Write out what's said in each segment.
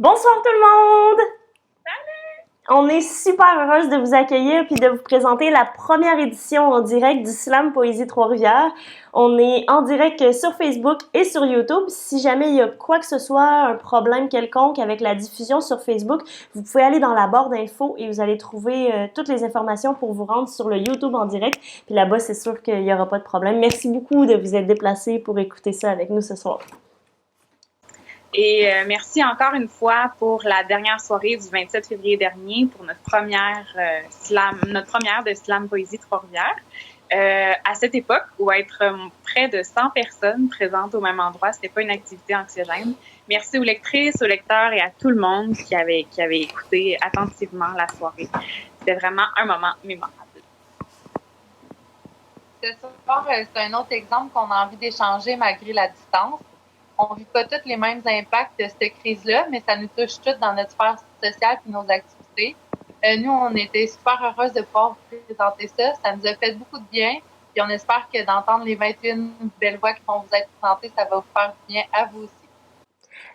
Bonsoir tout le monde! On est super heureuse de vous accueillir puis de vous présenter la première édition en direct du Slam Poésie Trois-Rivières. On est en direct sur Facebook et sur YouTube. Si jamais il y a quoi que ce soit, un problème quelconque avec la diffusion sur Facebook, vous pouvez aller dans la barre d'infos et vous allez trouver toutes les informations pour vous rendre sur le YouTube en direct. Puis là-bas, c'est sûr qu'il n'y aura pas de problème. Merci beaucoup de vous être déplacés pour écouter ça avec nous ce soir. Et merci encore une fois pour la dernière soirée du 27 février dernier pour notre première de Slam Poésie Trois-Rivières. À cette époque, où être près de 100 personnes présentes au même endroit, c'était pas une activité anxiogène. Merci aux lectrices, aux lecteurs et à tout le monde qui avait écouté attentivement la soirée. C'était vraiment un moment mémorable. Ce soir, c'est un autre exemple qu'on a envie d'échanger malgré la distance. On ne vit pas tous les mêmes impacts de cette crise-là, mais ça nous touche toutes dans notre sphère sociale et nos activités. Nous, on était super heureuses de pouvoir vous présenter ça. Ça nous a fait beaucoup de bien. Puis on espère que d'entendre les 21 belles voix qui vont vous être présentées, ça va vous faire du bien à vous aussi.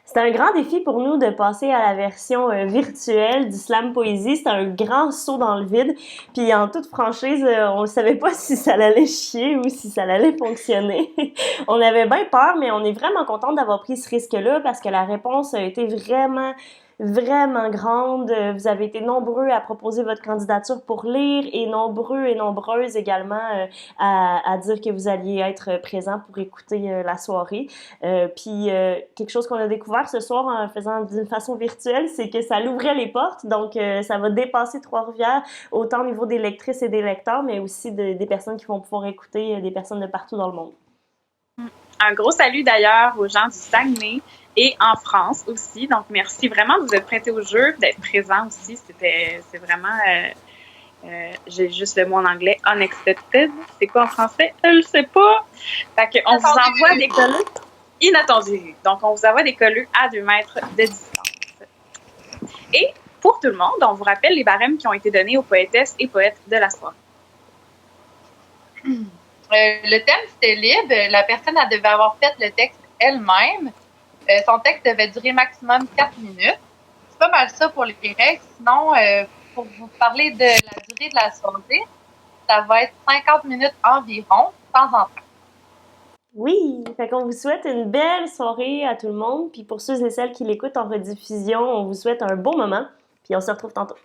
C'était un grand défi pour nous de passer à la version virtuelle du Slam Poésie. C'était un grand saut dans le vide. Puis en toute franchise, on ne savait pas si ça allait chier ou si ça allait fonctionner. On avait bien peur, mais on est vraiment contente d'avoir pris ce risque-là parce que la réponse a été vraiment grande. Vous avez été nombreux à proposer votre candidature pour lire et nombreux et nombreuses également à dire que vous alliez être présents pour écouter la soirée. Puis quelque chose qu'on a découvert ce soir en faisant d'une façon virtuelle, c'est que ça l'ouvrait les portes. Donc ça va dépasser Trois-Rivières, autant au niveau des lectrices et des lecteurs, mais aussi des personnes qui vont pouvoir écouter, des personnes de partout dans le monde. Un gros salut d'ailleurs aux gens du Saguenay et en France aussi. Donc, merci vraiment de vous être prêtés au jeu, d'être présents aussi. C'est vraiment, j'ai juste le mot en anglais, unexpected. C'est quoi en français? Je le sais pas. Fait que on vous envoie des colleux inattendus. Donc, on vous envoie des colleux à 2 mètres de distance. Et pour tout le monde, on vous rappelle les barèmes qui ont été donnés aux poétesses et poètes de la soirée. Le thème, c'était libre. La personne, elle devait avoir fait le texte elle-même. Son texte devait durer maximum 4 minutes. C'est pas mal ça pour les règles. Sinon, pour vous parler de la durée de la soirée, ça va être 50 minutes environ, sans entrée. Oui, fait qu'on vous souhaite une belle soirée à tout le monde. Puis pour ceux et celles qui l'écoutent en rediffusion, on vous souhaite un bon moment. Puis on se retrouve tantôt.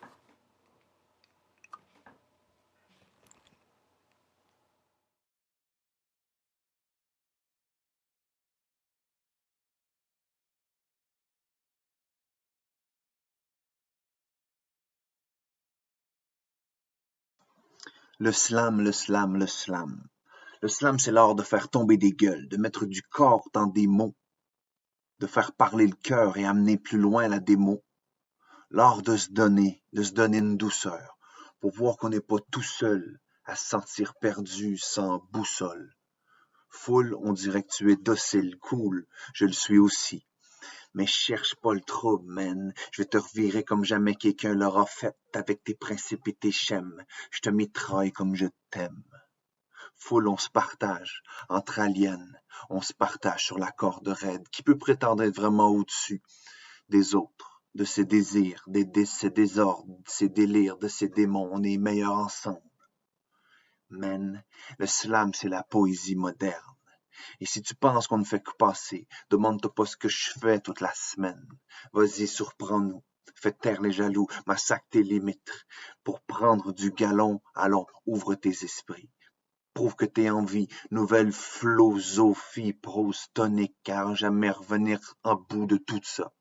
Le slam, le slam, le slam. Le slam, c'est l'art de faire tomber des gueules, de mettre du corps dans des mots, de faire parler le cœur et amener plus loin la démo. L'art de se donner une douceur, pour voir qu'on n'est pas tout seul à se sentir perdu sans boussole. Foule, on dirait que tu es docile, cool, je le suis aussi. Mais cherche pas le trouble, man. Je vais te revirer comme jamais quelqu'un l'aura fait avec tes principes et tes schèmes. Je te mitraille comme je t'aime. Foule, on se partage entre aliens. On se partage sur la corde raide. Qui peut prétendre être vraiment au-dessus des autres, de ses désirs, de ses désordres, de ses délires, de ses démons? On est meilleurs ensemble. Man, le slam, c'est la poésie moderne. Et si tu penses qu'on ne fait que passer, demande-toi pas ce que je fais toute la semaine. Vas-y, surprends-nous. Fais taire les jaloux, massacre tes limites. Pour prendre du galon, allons, ouvre tes esprits. Prouve que t'es en vie, nouvelle philosophie, prose tonique, car jamais revenir en bout de tout ça.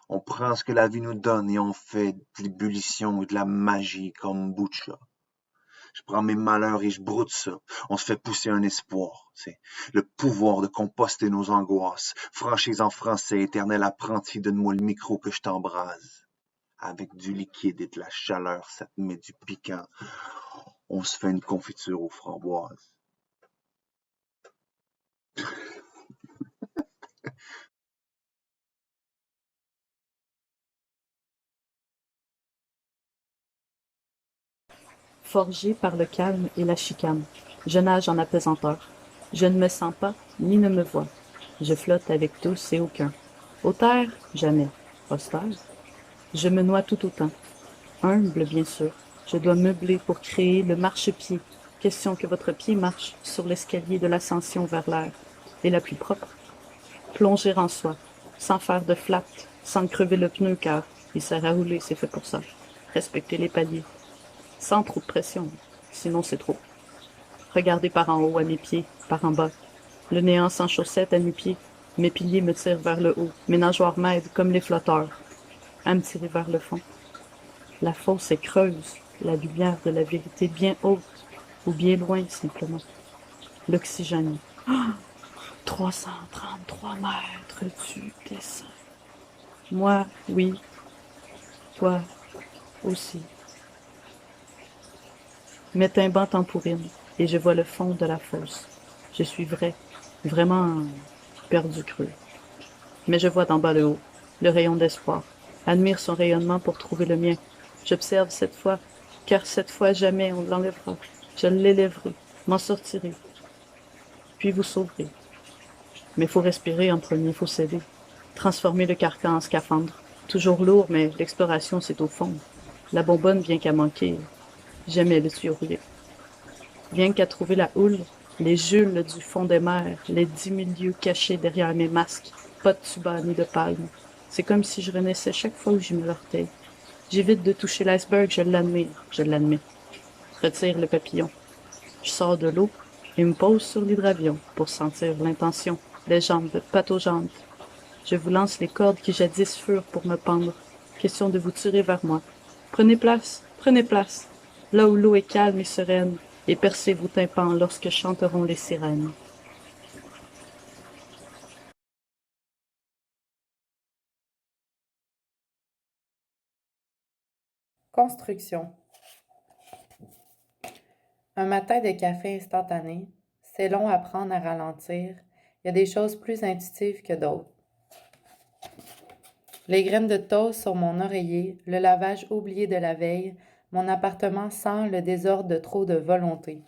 On prend ce que la vie nous donne et on fait de l'ébullition et de la magie comme bout de chat. Je prends mes malheurs et je broute ça. On se fait pousser un espoir. C'est le pouvoir de composter nos angoisses. Franchise en français, éternel apprenti, donne-moi le micro que je t'embrase. Avec du liquide et de la chaleur, ça te met du piquant. On se fait une confiture aux framboises. Forgé par le calme et la chicane, je nage en apesanteur. Je ne me sens pas, ni ne me vois. Je flotte avec tous et aucun. Aux terres, jamais. Austère. Je me noie tout autant. Humble, bien sûr. Je dois meubler pour créer le marchepied. Question que votre pied marche sur l'escalier de l'ascension vers l'air. Et la plus propre. Plonger en soi, sans faire de flat, sans crever le pneu car il sert à rouler, c'est fait pour ça. Respecter les paliers. Sans trop de pression, sinon c'est trop. Regarder par en haut à mes pieds, par en bas. Le néant sans chaussettes à mes pieds. Mes piliers me tirent vers le haut. Mes nageoires m'aident comme les flotteurs à me tirer vers le fond. La fosse est creuse, la lumière de la vérité bien haute, ou bien loin simplement. L'oxygène. 333 mètres du dessin. Moi, oui. Toi aussi. Mes tymbans tambourine, et je vois le fond de la fosse. Je suis vraiment perdu creux. Mais je vois d'en bas le haut, le rayon d'espoir. Admire son rayonnement pour trouver le mien. J'observe cette fois, car cette fois jamais on l'enlèvera. Je l'élèverai, m'en sortirai, puis vous sauverez. Mais faut respirer en premier, faut céder. Transformer le carcan en scaphandre. Toujours lourd, mais l'exploration, c'est au fond. La bonbonne vient qu'à manquer. Jamais le tuyaulier. Vient qu'à trouver la houle, les Jules du fond des mers, les 10 000 lieues cachés derrière mes masques. Pas de tuba ni de palme. C'est comme si je renaissais chaque fois où j'y mets l'orteil. J'évite de toucher l'iceberg, je l'admire, je l'admets. Retire le papillon. Je sors de l'eau et me pose sur l'hydravion pour sentir l'intention, les jambes, pattes aux jambes. Je vous lance les cordes qui jadis furent pour me pendre. Question de vous tirer vers moi. Prenez place, là où l'eau est calme et sereine, et percez vos tympans lorsque chanteront les sirènes. Construction. Un matin de café instantané, c'est long à apprendre à ralentir. Il y a des choses plus intuitives que d'autres. Les graines de toast sur mon oreiller, le lavage oublié de la veille, mon appartement sent le désordre de trop de volonté.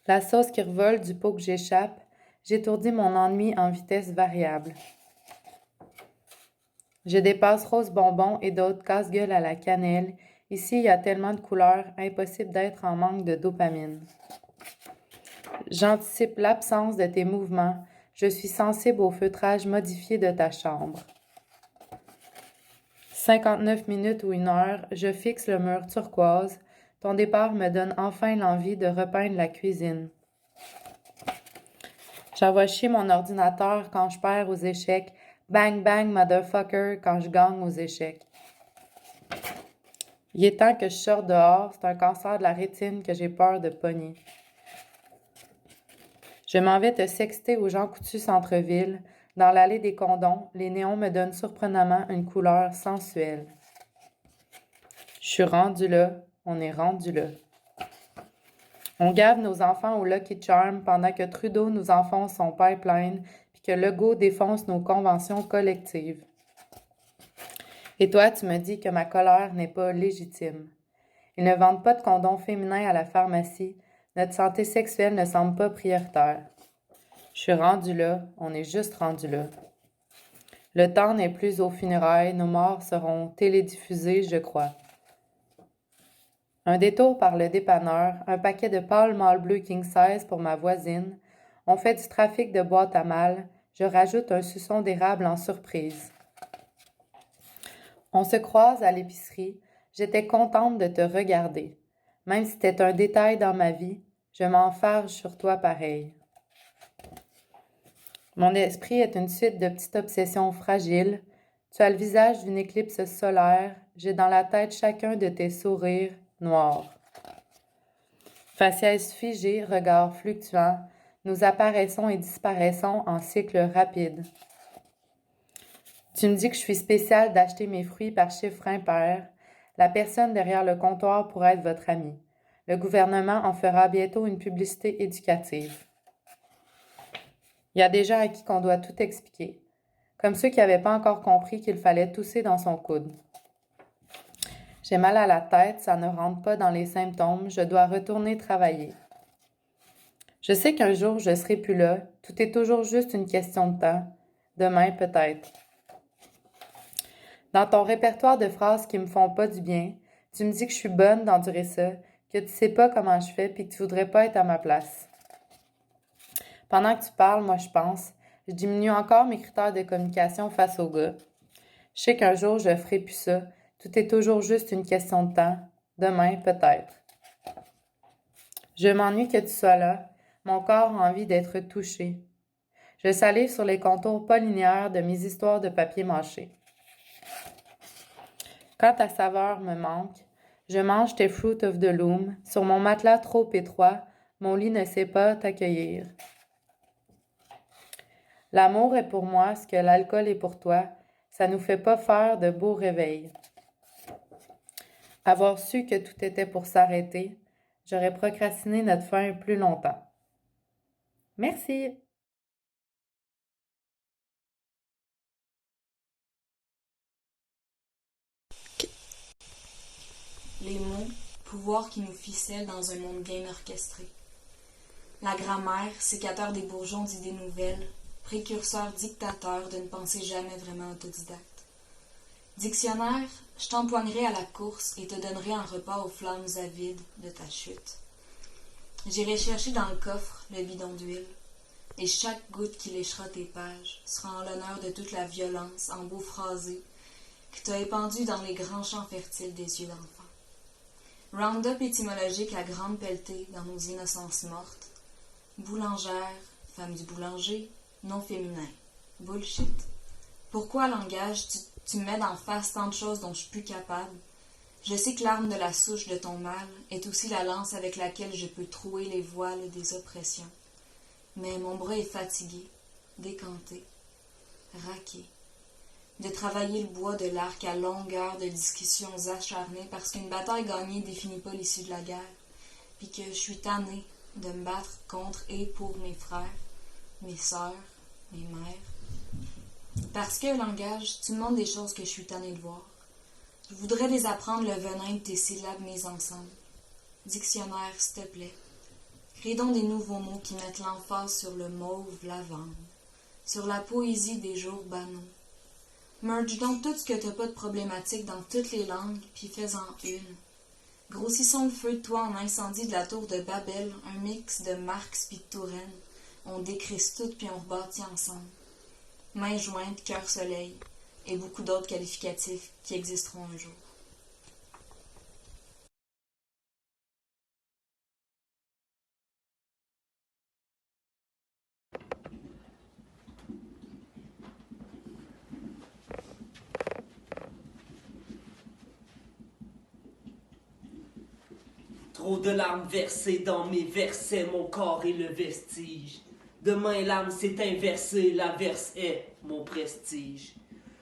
La sauce qui revole du pot que j'échappe, j'étourdis mon ennui en vitesse variable. Je dépasse rose bonbon et d'autres casse-gueule à la cannelle. Ici, il y a tellement de couleurs, impossible d'être en manque de dopamine. J'anticipe l'absence de tes mouvements. Je suis sensible au feutrage modifié de ta chambre. 59 minutes ou 1 heure, je fixe le mur turquoise. Ton départ me donne enfin l'envie de repeindre la cuisine. J'envoie chier mon ordinateur quand je perds aux échecs. Bang bang motherfucker quand je gagne aux échecs. Il est temps que je sorte dehors, c'est un cancer de la rétine que j'ai peur de pogner. Je m'en vais te sexter au Jean Coutu Centre-Ville. Dans l'allée des condons, les néons me donnent surprenamment une couleur sensuelle. Je suis rendue là, on est rendu là. On gave nos enfants au Lucky Charm pendant que Trudeau nous enfonce son pipeline puis que Legault défonce nos conventions collectives. Et toi, tu me dis que ma colère n'est pas légitime. Ils ne vendent pas de condoms féminins à la pharmacie. Notre santé sexuelle ne semble pas prioritaire. Je suis rendue là, on est juste rendu là. Le temps n'est plus aux funérailles, nos morts seront télédiffusés, je crois. Un détour par le dépanneur, un paquet de Pall Mall bleu king size pour ma voisine. On fait du trafic de boîtes à mal. Je rajoute un suçon d'érable en surprise. On se croise à l'épicerie. J'étais contente de te regarder. Même si c'était un détail dans ma vie, je m'enfarge sur toi pareil. Mon esprit est une suite de petites obsessions fragiles. Tu as le visage d'une éclipse solaire. J'ai dans la tête chacun de tes sourires noirs. Faciès figée, regard fluctuant, nous apparaissons et disparaissons en cycle rapide. Tu me dis que je suis spéciale d'acheter mes fruits par chiffre impair. La personne derrière le comptoir pourrait être votre amie. Le gouvernement en fera bientôt une publicité éducative. Il y a des gens à qui qu'on doit tout expliquer, comme ceux qui n'avaient pas encore compris qu'il fallait tousser dans son coude. J'ai mal à la tête, ça ne rentre pas dans les symptômes, je dois retourner travailler. Je sais qu'un jour je serai plus là, tout est toujours juste une question de temps. Demain peut-être. Dans ton répertoire de phrases qui me font pas du bien, tu me dis que je suis bonne d'endurer ça, que tu sais pas comment je fais puis que tu voudrais pas être à ma place. Pendant que tu parles, moi je pense, je diminue encore mes critères de communication face aux gars. Je sais qu'un jour je ferai plus ça. Tout est toujours juste une question de temps. Demain, peut-être. Je m'ennuie que tu sois là. Mon corps a envie d'être touché. Je salive sur les contours pas linéaires de mes histoires de papier mâché. Quand ta saveur me manque, je mange tes Fruit of the Loom. Sur mon matelas trop étroit, mon lit ne sait pas t'accueillir. L'amour est pour moi ce que l'alcool est pour toi. Ça nous fait pas faire de beaux réveils. Avoir su que tout était pour s'arrêter, j'aurais procrastiné notre fin plus longtemps. Merci. Les mots, pouvoir qui nous ficellent dans un monde bien orchestré. La grammaire, sécateur des bourgeons d'idées nouvelles, précurseur dictateur d'une pensée jamais vraiment autodidacte. Dictionnaire, je t'empoignerai à la course et te donnerai un repas aux flammes avides de ta chute. J'irai chercher dans le coffre le bidon d'huile, et chaque goutte qui léchera tes pages sera en l'honneur de toute la violence en beau phrasé que t'as épandu dans les grands champs fertiles des yeux d'enfant. Round-up étymologique à grande pelletée dans nos innocences mortes. Boulangère, femme du boulanger, non féminin. Bullshit. Pourquoi, langage, tu me mets d'en face tant de choses dont je suis plus capable? Je sais que l'arme de la souche de ton mal est aussi la lance avec laquelle je peux trouer les voiles des oppressions. Mais mon bras est fatigué, décanté, raqué, de travailler le bois de l'arc à longueur de discussions acharnées parce qu'une bataille gagnée définit pas l'issue de la guerre, puis que je suis tannée de me battre contre et pour mes frères, mes sœurs, mes mères. Parce que, langage, tu me montres des choses que je suis tannée de voir. Je voudrais les apprendre le venin de tes syllabes mises ensemble. Dictionnaire, s'il te plaît. Crée donc des nouveaux mots qui mettent l'emphase sur le mauve lavande, sur la poésie des jours banaux. Merge donc tout ce que t'as pas de problématique dans toutes les langues, puis fais-en une. Grossissons le feu de toi en incendie de la tour de Babel, un mix de Marx pis de Touraine. On décrisse tout puis on rebâtit ensemble. Main jointe, cœur soleil, et beaucoup d'autres qualificatifs qui existeront un jour. Trop de larmes versées dans mes versets, mon corps est le vestige. Demain l'âme s'est inversée, l'averse est mon prestige.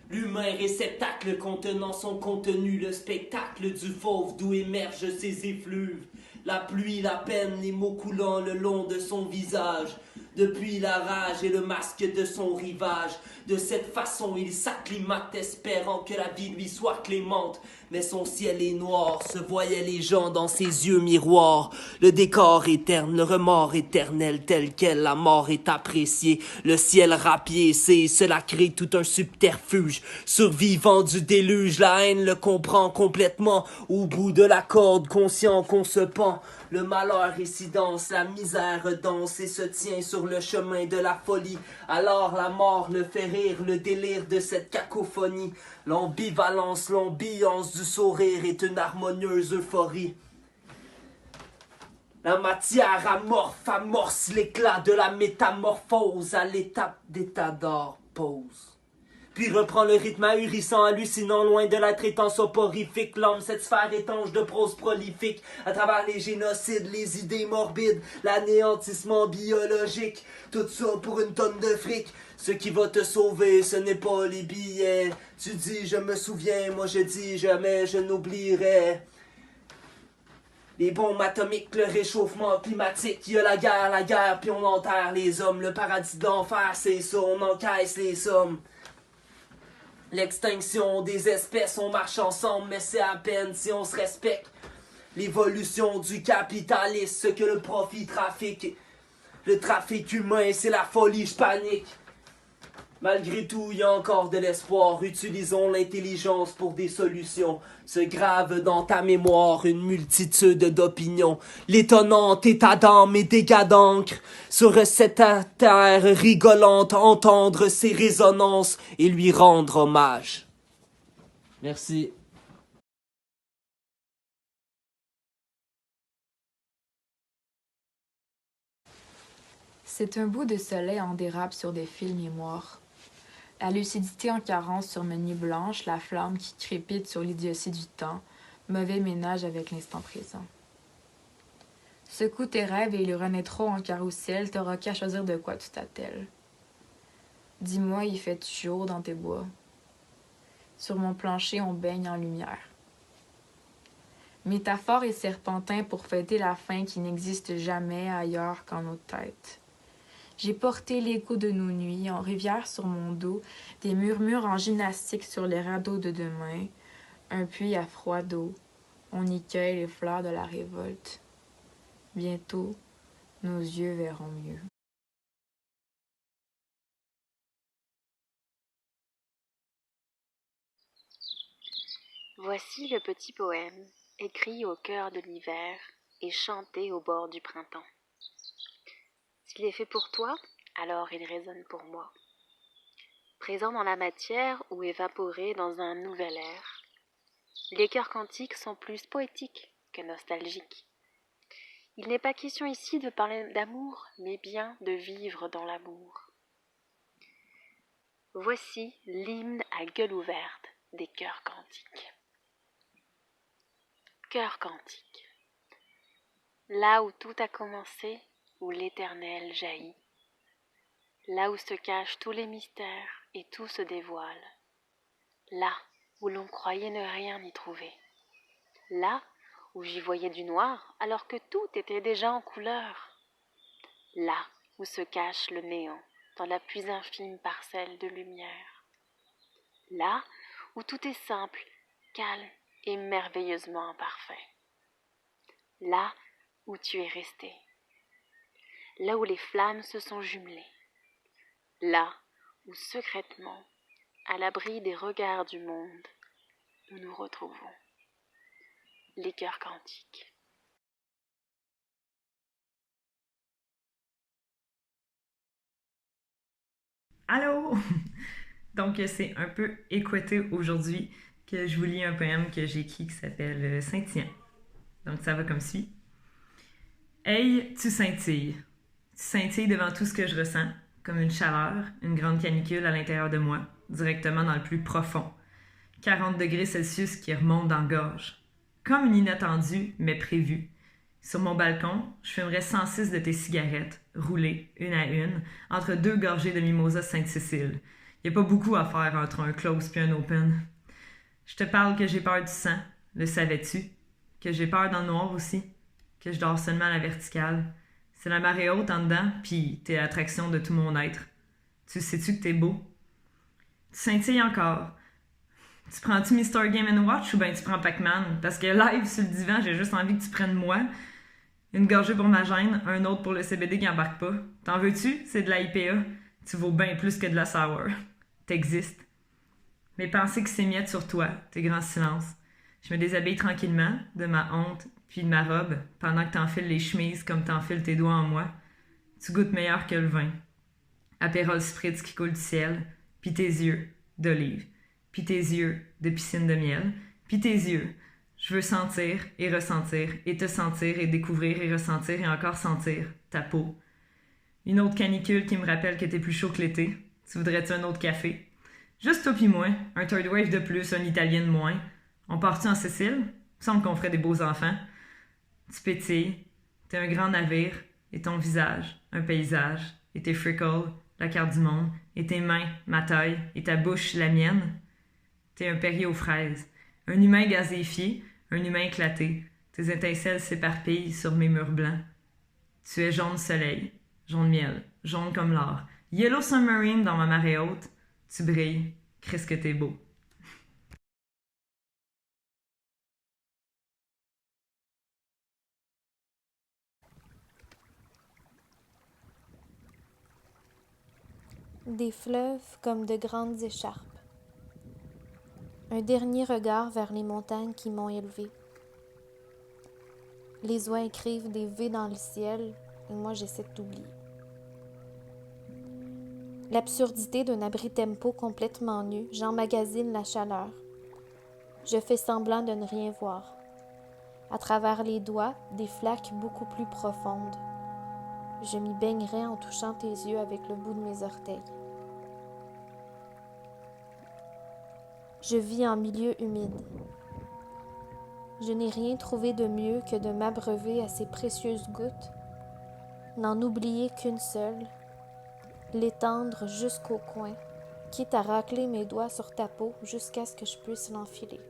L'humain réceptacle contenant son contenu, le spectacle du fauve d'où émergent ses effluves. La pluie, la peine, les mots coulant le long de son visage. Depuis la rage et le masque de son rivage, de cette façon il s'acclimate espérant que la vie lui soit clémente. Mais son ciel est noir, se voyaient les gens dans ses yeux miroirs. Le décor est terne, le remords éternel tel quel la mort est appréciée. Le ciel rapiécé, cela crée tout un subterfuge. Survivant du déluge, la haine le comprend complètement. Au bout de la corde, conscient qu'on se pend. Le malheur est si dense, la misère danse et se tient sur le chemin de la folie. Alors la mort le fait rire, le délire de cette cacophonie. L'ambivalence, l'ambiance du sourire est une harmonieuse euphorie. La matière amorce l'éclat de la métamorphose à l'étape d'état d'or pose. Puis reprend le rythme ahurissant, hallucinant, loin de l'être étant soporifique. L'homme, cette sphère étanche de prose prolifique, à travers les génocides, les idées morbides, l'anéantissement biologique. Tout ça pour une tonne de fric. Ce qui va te sauver, ce n'est pas les billets. Tu dis, je me souviens, moi je dis, jamais je n'oublierai. Les bombes atomiques, le réchauffement climatique, il y a la guerre, puis on enterre les hommes. Le paradis d'enfer, c'est ça, on encaisse les sommes. L'extinction des espèces, on marche ensemble, mais c'est à peine si on se respecte. L'évolution du capitalisme, ce que le profit trafique. Le trafic humain, c'est la folie, je panique. Malgré tout, il y a encore de l'espoir. Utilisons l'intelligence pour des solutions. Se grave dans ta mémoire une multitude d'opinions. L'étonnante état d'âme et dégâts d'encre. Sur cette terre rigolante, entendre ses résonances et lui rendre hommage. Merci. C'est un bout de soleil en dérape sur des fils mémoires. La lucidité en carence sur mes nuits blanches, la flamme qui crépite sur l'idiotie du temps, mauvais ménage avec l'instant présent. Secoue tes rêves et ils renaîtront en carrousel, t'auras qu'à choisir de quoi tu t'attelles. Dis-moi, il fait jour dans tes bois. Sur mon plancher, on baigne en lumière. Métaphore et serpentin pour fêter la fin qui n'existe jamais ailleurs qu'en nos têtes. J'ai porté l'écho de nos nuits en rivière sur mon dos, des murmures en gymnastique sur les radeaux de demain, un puits à froid d'eau. On y cueille les fleurs de la révolte. Bientôt, nos yeux verront mieux. Voici le petit poème, écrit au cœur de l'hiver et chanté au bord du printemps. S'il est fait pour toi, alors il résonne pour moi. Présent dans la matière ou évaporé dans un nouvel air, les chœurs cantiques sont plus poétiques que nostalgiques. Il n'est pas question ici de parler d'amour, mais bien de vivre dans l'amour. Voici l'hymne à gueule ouverte des chœurs cantiques. Chœurs cantiques. Là où tout a commencé, où l'éternel jaillit. Là où se cachent tous les mystères et tout se dévoile. Là où l'on croyait ne rien y trouver. Là où j'y voyais du noir alors que tout était déjà en couleur. Là où se cache le néant dans la plus infime parcelle de lumière. Là où tout est simple, calme et merveilleusement imparfait. Là où tu es resté. Là où les flammes se sont jumelées. Là où secrètement, à l'abri des regards du monde, nous nous retrouvons. Les chœurs cantiques. Allô! Donc, c'est un peu écouté aujourd'hui que je vous lis un poème que j'ai écrit qui s'appelle Scintillant. Donc, ça va comme suit. Hey, tu scintilles. Tu scintilles devant tout ce que je ressens, comme une chaleur, une grande canicule à l'intérieur de moi, directement dans le plus profond. 40 degrés Celsius qui remontent dans la gorge. Comme une inattendue, mais prévue. Sur mon balcon, je fumerais 106 de tes cigarettes, roulées, une à une, entre 2 gorgées de mimosa Sainte-Cécile. Y a pas beaucoup à faire entre un close puis un open. Je te parle que j'ai peur du sang, le savais-tu? Que j'ai peur dans le noir aussi, que je dors seulement à la verticale. C'est la marée haute en dedans, pis t'es l'attraction de tout mon être. Tu sais-tu que t'es beau? Tu scintilles encore. Tu prends-tu Mr. Game & Watch ou ben tu prends Pac-Man? Parce que live sur le divan, j'ai juste envie que tu prennes moi. Une gorgée pour ma gêne, un autre pour le CBD qui embarque pas. T'en veux-tu? C'est de la IPA. Tu vaux bien plus que de la sour. T'existes. Mes pensées qui s'émiettent sur toi, tes grands silences. Je me déshabille tranquillement, de ma honte, puis de ma robe, pendant que t'enfiles les chemises comme t'enfiles tes doigts en moi. Tu goûtes meilleur que le vin. Apérol spritz qui coule du ciel, puis tes yeux, d'olive. Puis tes yeux, de piscine de miel. Puis tes yeux. Je veux sentir et ressentir, et te sentir et découvrir et ressentir et encore sentir ta peau. Une autre canicule qui me rappelle que t'es plus chaud que l'été. Tu voudrais-tu un autre café? Juste toi pis moi, un third wave de plus, un italien de moins. On part-tu en Sicile? Il me semble qu'on ferait des beaux enfants. Tu pétilles, t'es un grand navire, et ton visage, un paysage, et tes freckles, la carte du monde, et tes mains, ma taille, et ta bouche, la mienne. T'es un Perrier aux fraises, un humain gazéifié, un humain éclaté. Tes étincelles s'éparpillent sur mes murs blancs. Tu es jaune soleil, jaune miel, jaune comme l'or. Yellow submarine dans ma marée haute. Tu brilles, Christ que t'es beau. des fleuves comme de grandes écharpes. Un dernier regard vers les montagnes qui m'ont élevé. Les oies écrivent des V dans le ciel et moi j'essaie d'oublier. L'absurdité d'un abri tempo complètement nu, j'emmagasine la chaleur. Je fais semblant de ne rien voir. À travers les doigts, des flaques beaucoup plus profondes. Je m'y baignerai en touchant tes yeux avec le bout de mes orteils. Je vis en milieu humide. Je n'ai rien trouvé de mieux que de m'abreuver à ces précieuses gouttes, n'en oublier qu'une seule, l'étendre jusqu'au coin, quitte à racler mes doigts sur ta peau jusqu'à ce que je puisse l'enfiler.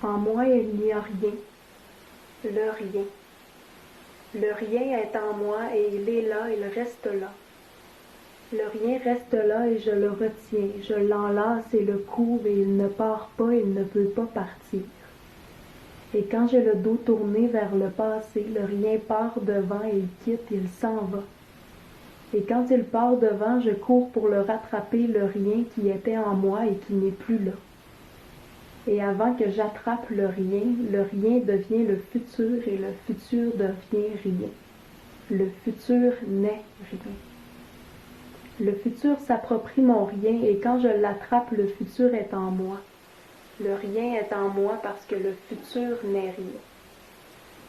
En moi, il n'y a rien, le rien. Le rien est en moi et il est là, il reste là. Le rien reste là et je le retiens, je l'enlace et le couvre et il ne part pas, il ne peut pas partir. Et quand j'ai le dos tourné vers le passé, le rien part devant et il quitte, il s'en va. Et quand il part devant, je cours pour le rattraper, le rien qui était en moi et qui n'est plus là. Et avant que j'attrape le rien devient le futur et le futur devient rien. Le futur n'est rien. Le futur s'approprie mon rien et quand je l'attrape, le futur est en moi. Le rien est en moi parce que le futur n'est rien.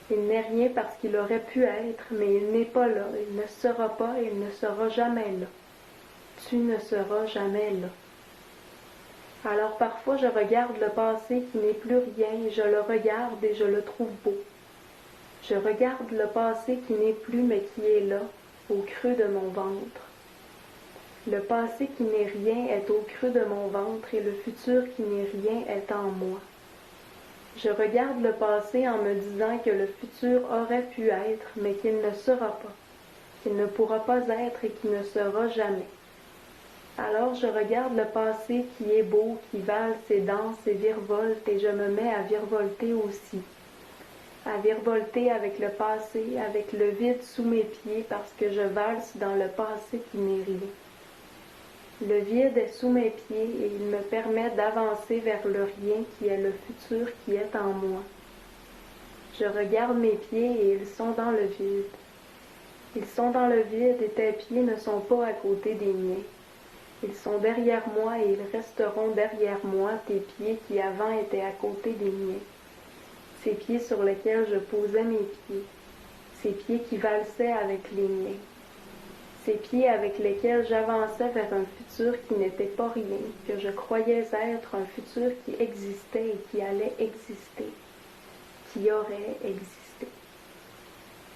Il n'est rien parce qu'il aurait pu être, mais il n'est pas là, il ne sera pas et il ne sera jamais là. Tu ne seras jamais là. Alors parfois je regarde le passé qui n'est plus rien et je le regarde et je le trouve beau. Je regarde le passé qui n'est plus mais qui est là, au creux de mon ventre. Le passé qui n'est rien est au creux de mon ventre et le futur qui n'est rien est en moi. Je regarde le passé en me disant que le futur aurait pu être mais qu'il ne sera pas, qu'il ne pourra pas être et qui ne sera jamais. Alors je regarde le passé qui est beau, qui valse et danse et virevolte et je me mets à virevolter aussi. À virevolter avec le passé, avec le vide sous mes pieds parce que je valse dans le passé qui n'est rien. Le vide est sous mes pieds et il me permet d'avancer vers le rien qui est le futur qui est en moi. Je regarde mes pieds et ils sont dans le vide. Ils sont dans le vide et tes pieds ne sont pas à côté des miens. Ils sont derrière moi et ils resteront derrière moi, tes pieds qui avant étaient à côté des miens. Ces pieds sur lesquels je posais mes pieds. Ces pieds qui valsaient avec les miens. Ces pieds avec lesquels j'avançais vers un futur qui n'était pas rien, que je croyais être un futur qui existait et qui allait exister, qui aurait existé.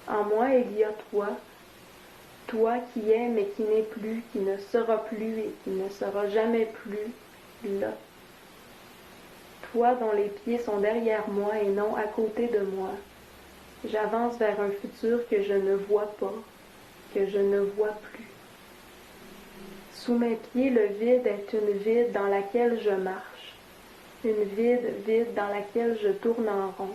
En moi, il y a toi, toi qui es mais qui n'est plus, qui ne sera plus et qui ne sera jamais plus là. Toi dont les pieds sont derrière moi et non à côté de moi. J'avance vers un futur que je ne vois pas, que je ne vois plus. Sous mes pieds, le vide est une vide dans laquelle je marche, une vide dans laquelle je tourne en rond.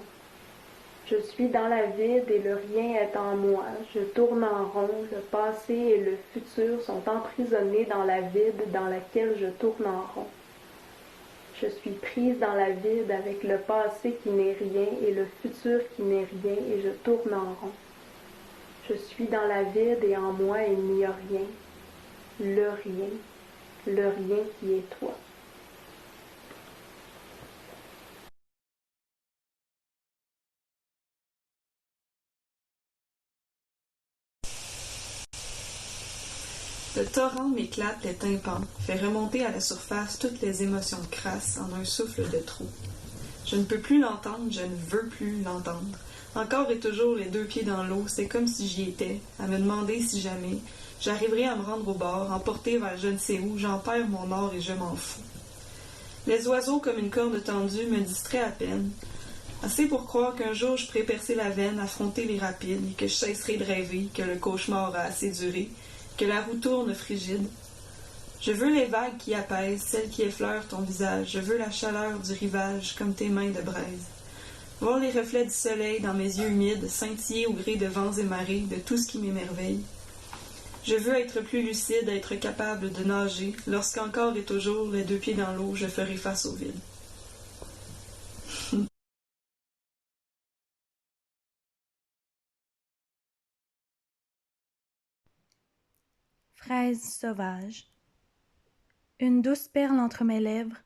Je suis dans la vide et le rien est en moi. Je tourne en rond, le passé et le futur sont emprisonnés dans la vide dans laquelle je tourne en rond. Je suis prise dans la vide avec le passé qui n'est rien et le futur qui n'est rien et je tourne en rond. Je suis dans la vide et en moi il n'y a rien. Le rien qui est toi. Le torrent m'éclate les tympans, fait remonter à la surface toutes les émotions crasses en un souffle de trou. Je ne peux plus l'entendre, je ne veux plus l'entendre. Encore et toujours les deux pieds dans l'eau, c'est comme si j'y étais, à me demander si jamais j'arriverai à me rendre au bord, emporté vers je ne sais où, j'en perds mon or et je m'en fous. Les oiseaux, comme une corde tendue, me distraient à peine. Assez pour croire qu'un jour je pourrais percer la veine, affronter les rapides, et que je cesserai de rêver, que le cauchemar a assez duré, que la roue tourne frigide. Je veux les vagues qui apaisent, celles qui effleurent ton visage. Je veux la chaleur du rivage, comme tes mains de braise. Voir les reflets du soleil dans mes yeux humides, scintiller au gré de vents et marées, de tout ce qui m'émerveille. Je veux être plus lucide, être capable de nager. Lorsqu'encore et toujours, les deux pieds dans l'eau, je ferai face au vide. Fraise sauvage. Une douce perle entre mes lèvres,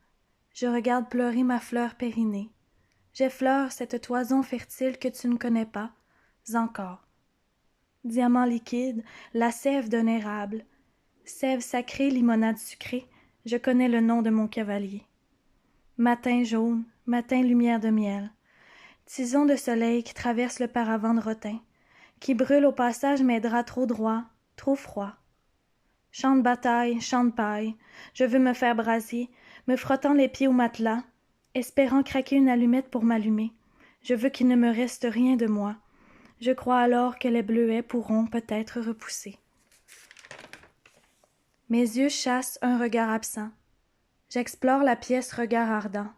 je regarde pleurer ma fleur périnée. J'effleure cette toison fertile que tu ne connais pas, encore. Diamant liquide, la sève d'un érable. Sève sacrée, limonade sucrée, je connais le nom de mon cavalier. Matin jaune, matin lumière de miel. Tison de soleil qui traverse le paravent de rotin, qui brûle au passage mes draps trop droits, trop froids. Champ de bataille, champ de paille, je veux me faire brasier, me frottant les pieds au matelas, espérant craquer une allumette pour m'allumer. Je veux qu'il ne me reste rien de moi. Je crois alors que les bleuets pourront peut-être repousser. Mes yeux chassent un regard absent. J'explore la pièce regard ardent.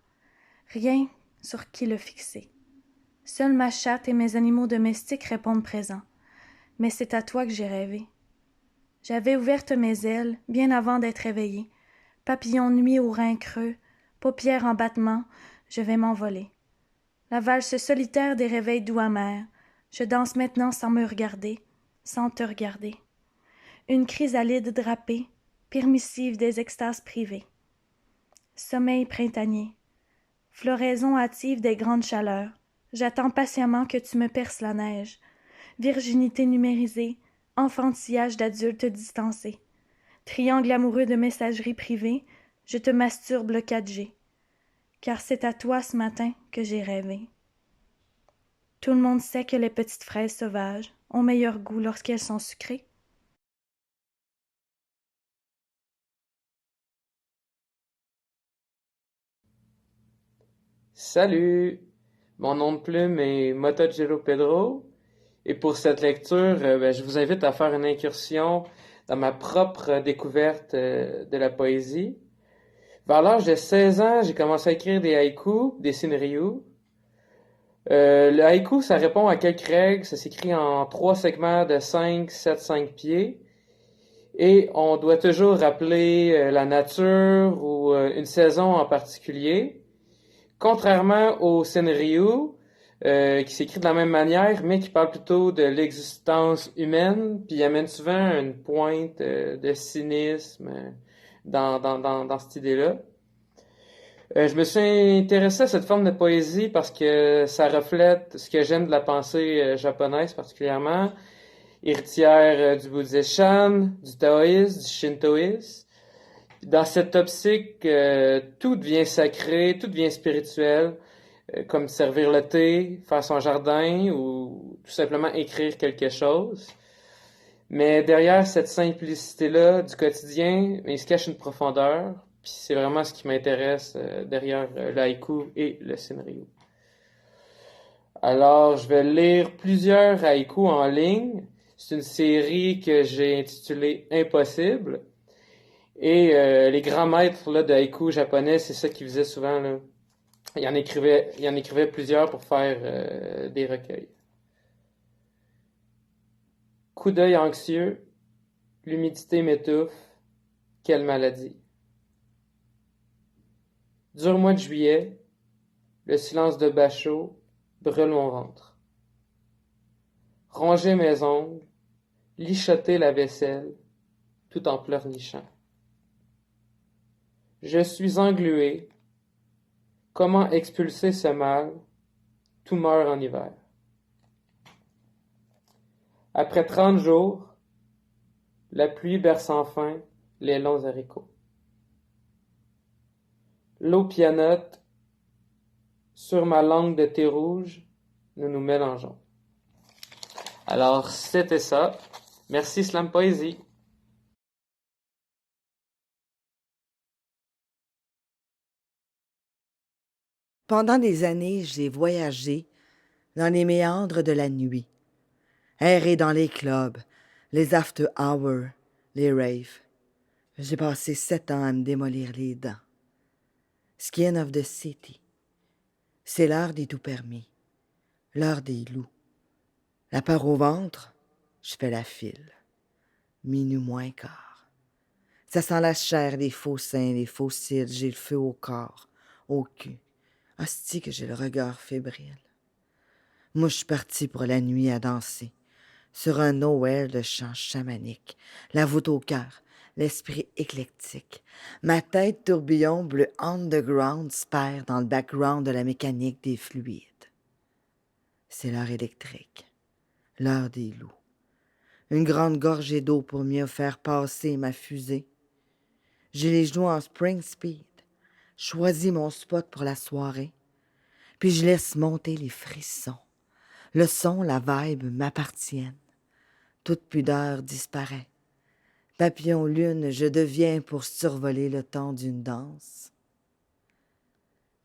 Rien sur qui le fixer. Seule ma chatte et mes animaux domestiques répondent présents. Mais c'est à toi que j'ai rêvé. J'avais ouvertes mes ailes bien avant d'être éveillée. Papillon nuit aux reins creux, paupières en battement, je vais m'envoler. La valse solitaire des réveils doux amers. Je danse maintenant sans me regarder, sans te regarder. Une chrysalide drapée, permissive des extases privées. Sommeil printanier. Floraison hâtive des grandes chaleurs. J'attends patiemment que tu me perces la neige. Virginité numérisée, enfantillage d'adultes distancés. Triangle amoureux de messagerie privée, je te masturbe le 4G. Car c'est à toi ce matin que j'ai rêvé. Tout le monde sait que les petites fraises sauvages ont meilleur goût lorsqu'elles sont sucrées. Salut! Mon nom de plume est Motojiro Pedro et pour cette lecture, je vous invite à faire une incursion dans ma propre découverte de la poésie. Vers l'âge de 16 ans, j'ai commencé à écrire des haïkus, des scénarios. Le haïku, ça répond à quelques règles. Ça s'écrit en 3 segments de 5, 7, 5 pieds. Et on doit toujours rappeler la nature ou une saison en particulier. Contrairement au scénario, qui s'écrit de la même manière, mais qui parle plutôt de l'existence humaine, puis il amène souvent une pointe de cynisme dans cette idée-là. Je me suis intéressé à cette forme de poésie parce que ça reflète ce que j'aime de la pensée japonaise particulièrement, héritière du bouddhisme Shan, du taoïsme, du shintoïsme. Dans cette optique, tout devient sacré, tout devient spirituel, comme servir le thé, faire son jardin ou tout simplement écrire quelque chose. Mais derrière cette simplicité-là du quotidien, il se cache une profondeur. Puis c'est vraiment ce qui m'intéresse derrière le haïku et le scénario. Alors, je vais lire plusieurs haïkus en ligne. C'est une série que j'ai intitulée Impossible. Et les grands maîtres là, de haïku japonais, c'est ça qu'ils faisaient souvent. Là. Il en écrivait plusieurs pour faire des recueils. Coup d'œil anxieux, l'humidité m'étouffe, quelle maladie. Dur mois de juillet, le silence de Bachot brûle mon ventre. Ronger mes ongles, lichoter la vaisselle, tout en pleurnichant. Je suis englué. Comment expulser ce mal? Tout meurt en hiver. Après 30 jours, la pluie berce enfin les longs haricots. L'eau pianote, sur ma langue de thé rouge, nous nous mélangeons. Alors, c'était ça. Merci Slam Poésie. Pendant des années, j'ai voyagé dans les méandres de la nuit, erré dans les clubs, les after hours, les raves. J'ai passé 7 ans à me démolir les dents. Skin of the city. C'est l'heure des tout permis, l'heure des loups. La peur au ventre, je fais la file. Minuit moins quart. Ça sent la chair, les faux seins, les faux cils, j'ai le feu au corps, au cul. Hostie que j'ai le regard fébrile. Moi, je suis partie pour la nuit à danser, sur un Noël de chants chamaniques, la voûte au cœur, l'esprit éclectique. Ma tête tourbillon bleu underground se perd dans le background de la mécanique des fluides. C'est l'heure électrique, l'heure des loups. Une grande gorgée d'eau pour mieux faire passer ma fusée. J'ai les genoux en spring speed, choisis mon spot pour la soirée, puis je laisse monter les frissons. Le son, la vibe m'appartiennent. Toute pudeur disparaît. Papillon lune, je deviens pour survoler le temps d'une danse.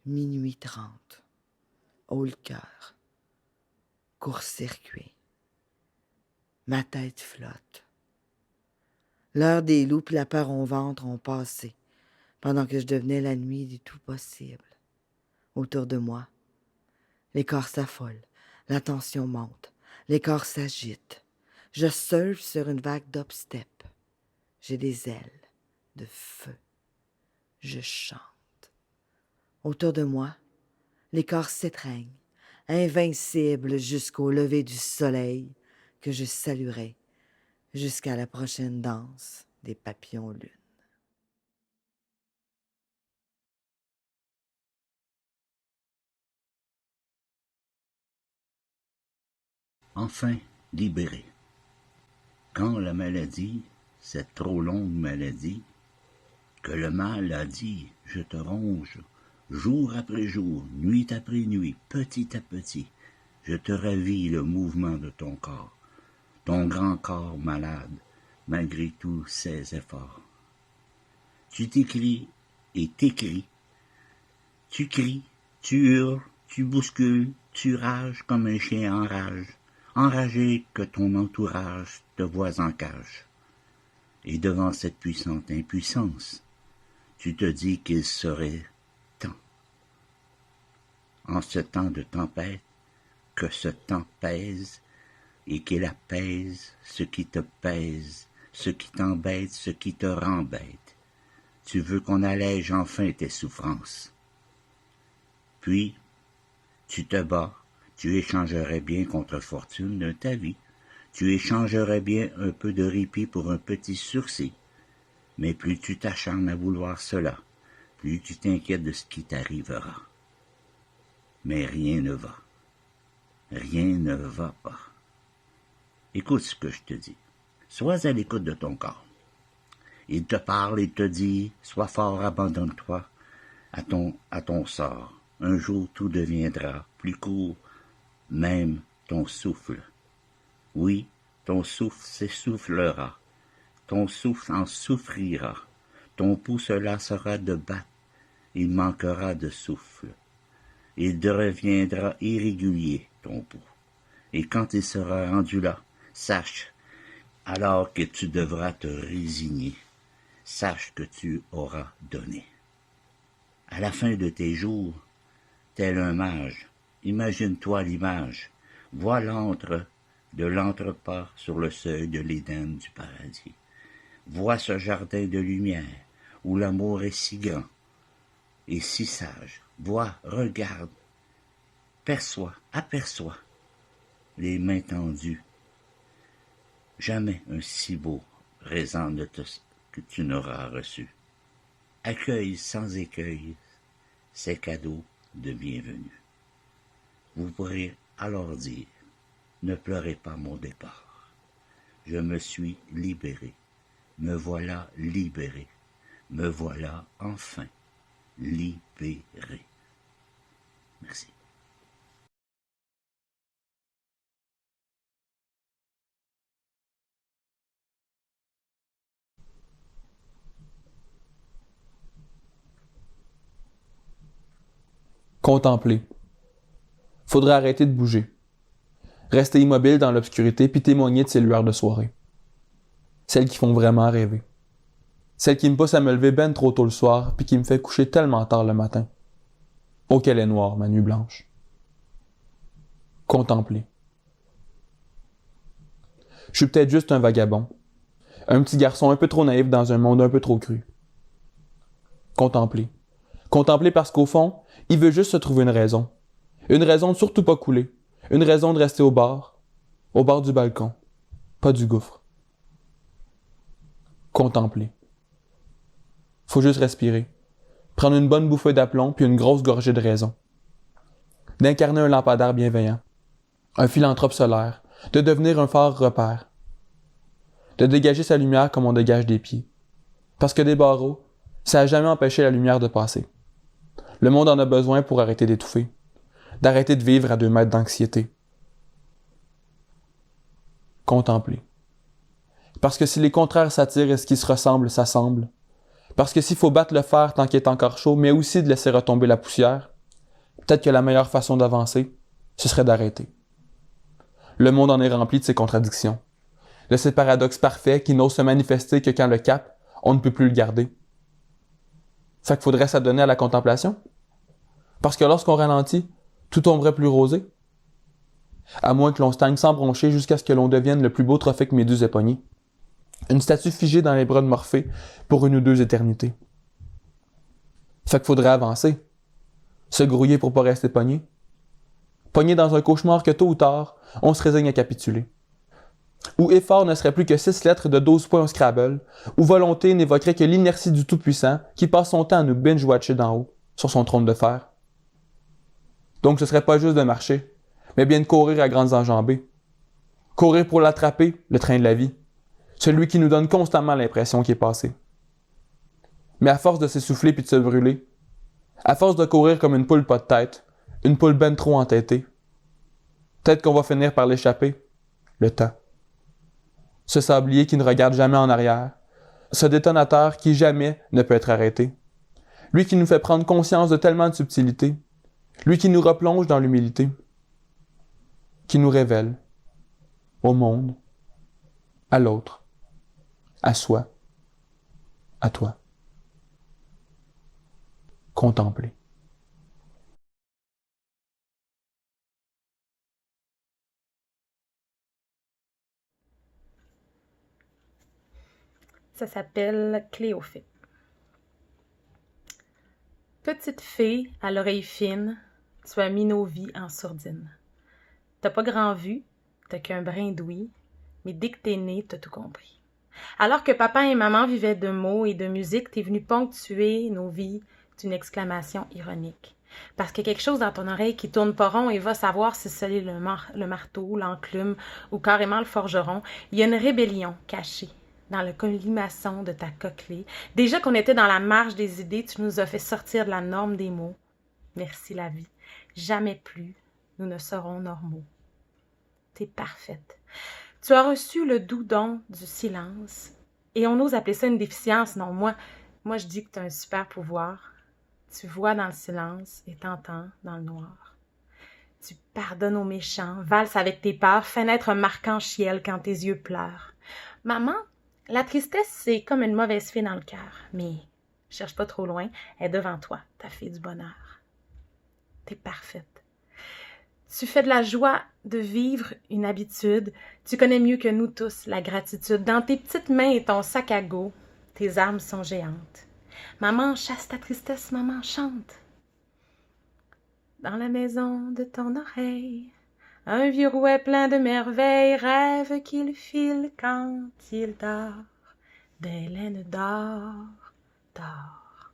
Minuit 30. Haut le cœur. Court-circuit. Ma tête flotte. L'heure des loups et la peur au ventre ont passé, pendant que je devenais la nuit du tout possible. Autour de moi, les corps s'affolent, la tension monte, les corps s'agitent. Je surfe sur une vague d'upstep. J'ai des ailes de feu. Je chante. Autour de moi, les corps s'étreignent, invincibles jusqu'au lever du soleil que je saluerai jusqu'à la prochaine danse des papillons lunes. Enfin libéré. Quand la maladie, cette trop longue maladie, que le mal a dit, je te ronge, jour après jour, nuit après nuit, petit à petit, je te ravis le mouvement de ton grand corps malade, malgré tous ses efforts. Tu t'écris et t'écris, tu cries, tu hurles, tu bouscules, tu rages comme un chien en rage, enragé que ton entourage te voit en cage. Et devant cette puissante impuissance, tu te dis qu'il serait temps, en ce temps de tempête, que ce temps pèse et qu'il apaise ce qui te pèse, ce qui t'embête, ce qui te rend bête. Tu veux qu'on allège enfin tes souffrances. Puis, tu te bats, tu échangerais bien contre fortune de ta vie. Tu échangerais bien un peu de répit pour un petit sursis. Mais plus tu t'acharnes à vouloir cela, plus tu t'inquiètes de ce qui t'arrivera. Mais rien ne va. Rien ne va pas. Écoute ce que je te dis. Sois à l'écoute de ton corps. Il te parle et te dit, sois fort, abandonne-toi à ton sort. Un jour tout deviendra plus court, même ton souffle. Oui, ton souffle s'essoufflera. Ton souffle en souffrira. Ton pouls se lassera de battre. Il manquera de souffle. Il deviendra irrégulier, ton pouls. Et quand il sera rendu là, sache, alors que tu devras te résigner, sache que tu auras donné. À la fin de tes jours, tel un mage, imagine-toi l'image, vois l'antre de l'entrepas sur le seuil de l'Éden du paradis. Vois ce jardin de lumière où l'amour est si grand et si sage. Vois, regarde, perçois, aperçois les mains tendues. Jamais un si beau raisin que tu n'auras reçu. Accueille sans écueil ces cadeaux de bienvenue. Vous pourrez alors dire, ne pleurez pas mon départ. Je me suis libéré. Me voilà libéré. Me voilà enfin libéré. Merci. Contempler. Faudrait arrêter de bouger. Rester immobile dans l'obscurité puis témoigner de ces lueurs de soirée. Celles qui font vraiment rêver. Celles qui me poussent à me lever ben trop tôt le soir puis qui me fait coucher tellement tard le matin. Oh qu'elle est noire, ma nuit blanche. Contempler. Je suis peut-être juste un vagabond. Un petit garçon un peu trop naïf dans un monde un peu trop cru. Contempler. Contempler parce qu'au fond, il veut juste se trouver une raison. Une raison de surtout pas couler. Une raison de rester au bord du balcon, pas du gouffre. Contempler. Faut juste respirer. Prendre une bonne bouffée d'aplomb puis une grosse gorgée de raison. D'incarner un lampadaire bienveillant. Un philanthrope solaire. De devenir un phare repère. De dégager sa lumière comme on dégage des pieds. Parce que des barreaux, ça n'a jamais empêché la lumière de passer. Le monde en a besoin pour arrêter d'étouffer. D'arrêter de vivre à 2 mètres d'anxiété. Contempler. Parce que si les contraires s'attirent et ce qui se ressemble s'assemble. Parce que s'il faut battre le fer tant qu'il est encore chaud, mais aussi de laisser retomber la poussière, peut-être que la meilleure façon d'avancer, ce serait d'arrêter. Le monde en est rempli de ces contradictions. De ces paradoxes parfaits qui n'osent se manifester que quand le cap, on ne peut plus le garder. Fait qu'il faudrait s'adonner à la contemplation. Parce que lorsqu'on ralentit, tout tomberait plus rosé. À moins que l'on stagne sans broncher jusqu'à ce que l'on devienne le plus beau trophée que Méduse ait pogné. Une statue figée dans les bras de Morphée pour 1 ou 2 éternités. Fait qu'il faudrait avancer. Se grouiller pour pas rester pogné. Pogné dans un cauchemar que tôt ou tard, on se résigne à capituler. Où effort ne serait plus que 6 lettres de 12 points au Scrabble, où volonté n'évoquerait que l'inertie du Tout-Puissant qui passe son temps à nous binge-watcher d'en haut, sur son trône de fer. Donc ce serait pas juste de marcher, mais bien de courir à grandes enjambées. Courir pour l'attraper, le train de la vie. Celui qui nous donne constamment l'impression qu'il est passé. Mais à force de s'essouffler puis de se brûler, à force de courir comme une poule pas de tête, une poule ben trop entêtée, peut-être qu'on va finir par l'échapper, le temps. Ce sablier qui ne regarde jamais en arrière, ce détonateur qui jamais ne peut être arrêté, lui qui nous fait prendre conscience de tellement de subtilités, lui qui nous replonge dans l'humilité, qui nous révèle au monde, à l'autre, à soi, à toi. Contempler. Ça s'appelle Cléophée. Petite fée à l'oreille fine, tu as mis nos vies en sourdine. T'as pas grand vu, t'as qu'un brin d'ouïe, mais dès que t'es né, t'as tout compris. Alors que papa et maman vivaient de mots et de musique, t'es venu ponctuer nos vies d'une exclamation ironique. Parce qu'il y a quelque chose dans ton oreille qui tourne pas rond et va savoir si c'est le marteau, l'enclume ou carrément le forgeron. Il y a une rébellion cachée dans le colimaçon de ta cochlée. Déjà qu'on était dans la marge des idées, tu nous as fait sortir de la norme des mots. Merci la vie. Jamais plus nous ne serons normaux. T'es parfaite. Tu as reçu le doux don du silence. Et on ose appeler ça une déficience. Non, moi je dis que tu as un super pouvoir. Tu vois dans le silence et t'entends dans le noir. Tu pardonnes aux méchants, valses avec tes peurs, fais naître un arc-en-ciel quand tes yeux pleurent. Maman, la tristesse, c'est comme une mauvaise fée dans le cœur. Mais cherche pas trop loin, elle est devant toi, ta fée du bonheur. T'es parfaite. Tu fais de la joie de vivre une habitude. Tu connais mieux que nous tous la gratitude. Dans tes petites mains et ton sac à go, tes armes sont géantes. Maman, chasse ta tristesse, maman, chante. Dans la maison de ton oreille, un vieux rouet plein de merveilles rêve qu'il file quand il dort. Des laines d'or, d'or.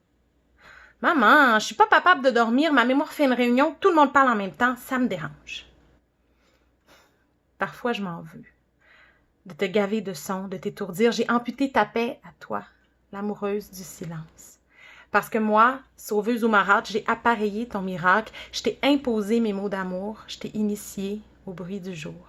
Maman, je suis pas capable de dormir, ma mémoire fait une réunion, tout le monde parle en même temps, ça me dérange. Parfois, je m'en veux. De te gaver de sons, de t'étourdir, j'ai amputé ta paix à toi, l'amoureuse du silence. Parce que moi, sauveuse ou marâtre, j'ai appareillé ton miracle, je t'ai imposé mes mots d'amour, je t'ai initié au bruit du jour.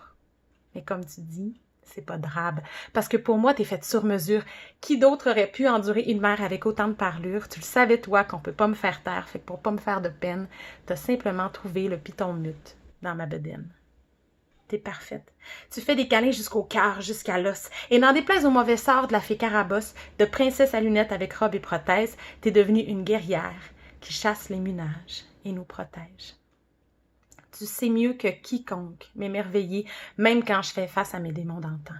Mais comme tu dis, c'est pas drabe, parce que pour moi, t'es faite sur mesure. Qui d'autre aurait pu endurer une mère avec autant de parlure? Tu le savais, toi, qu'on peut pas me faire taire, fait que pour pas me faire de peine, t'as simplement trouvé le piton mute dans ma bedaine. T'es parfaite. Tu fais des câlins jusqu'au cœur, jusqu'à l'os. Et n'en déplaise au mauvais sort de la fée Carabosse, de princesse à lunettes avec robe et prothèse, t'es devenue une guerrière qui chasse les munages et nous protège. Tu sais mieux que quiconque m'émerveiller, même quand je fais face à mes démons d'antan.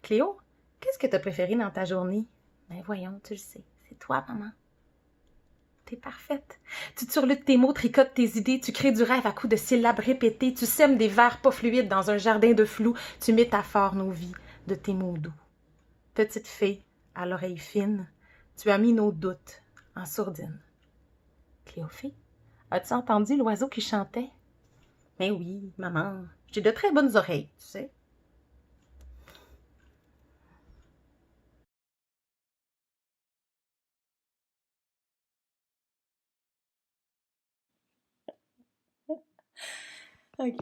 Cléo, qu'est-ce que t'as préféré dans ta journée? Ben voyons, tu le sais, c'est toi, maman. T'es parfaite. Tu turlutes tes mots, tricotes tes idées, tu crées du rêve à coups de syllabes répétées, tu sèmes des vers pas fluides dans un jardin de flou, tu métaphores nos vies de tes mots doux. Petite fée, à l'oreille fine, tu as mis nos doutes en sourdine. Cléophée, as-tu entendu l'oiseau qui chantait? Mais oui, maman, j'ai de très bonnes oreilles, tu sais. Ok.